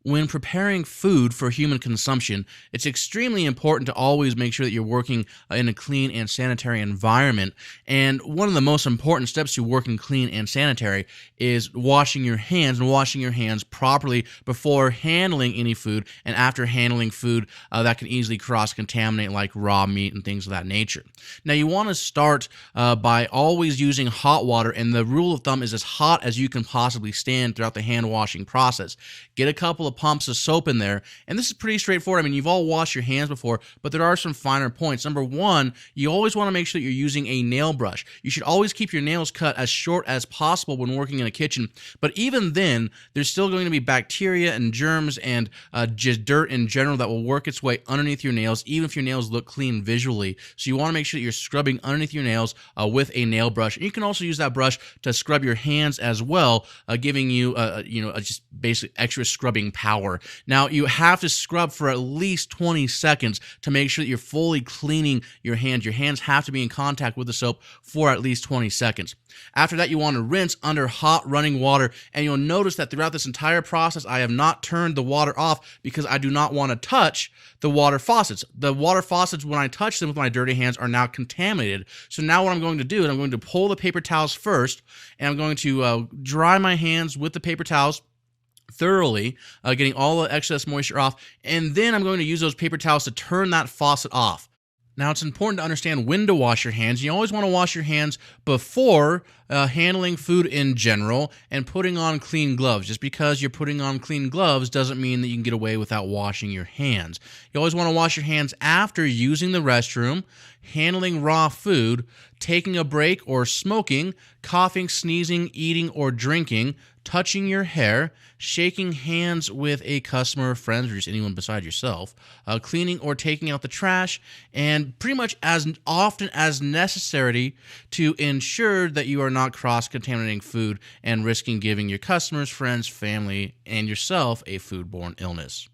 When preparing food for human consumption, it's extremely important to always make sure that you're working in a clean and sanitary environment. And one of the most important steps to working clean and sanitary is washing your hands and washing your hands properly before handling any food and after handling food that can easily cross contaminate, like raw meat and things of that nature. Now, you want to start by always using hot water, and the rule of thumb is as hot as you can possibly stand throughout the hand washing process. Get a couple of pumps of soap in there, and this is pretty straightforward. I mean, you've all washed your hands before, but there are some finer points. Number one, you always want to make sure that you're using a nail brush. You should always keep your nails cut as short as possible when working in a kitchen, but even then, there's still going to be bacteria and germs and just dirt in general that will work its way underneath your nails, even if your nails look clean visually. So you want to make sure that you're scrubbing underneath your nails with a nail brush. And you can also use that brush to scrub your hands as well, giving you, just basic extra scrubbing power. Now, you have to scrub for at least 20 seconds to make sure that you're fully cleaning your hands. Your hands have to be in contact with the soap for at least 20 seconds. After that, you want to rinse under hot running water, and you'll notice that throughout this entire process, I have not turned the water off because I do not want to touch the water faucets. The water faucets, when I touch them with my dirty hands, are now contaminated. So now what I'm going to do is I'm going to pull the paper towels first, and I'm going to dry my hands with the paper towels thoroughly, getting all the excess moisture off, and then I'm going to use those paper towels to turn that faucet off. Now, it's important to understand when to wash your hands. You always want to wash your hands before handling food in general and putting on clean gloves. Just because you're putting on clean gloves doesn't mean that you can get away without washing your hands. You always want to wash your hands after using the restroom, handling raw food, taking a break or smoking, coughing, sneezing, eating, or drinking, touching your hair, shaking hands with a customer, friends, or just anyone beside yourself, cleaning or taking out the trash, and pretty much as often as necessary to ensure that you are not cross-contaminating food and risking giving your customers, friends, family, and yourself a foodborne illness.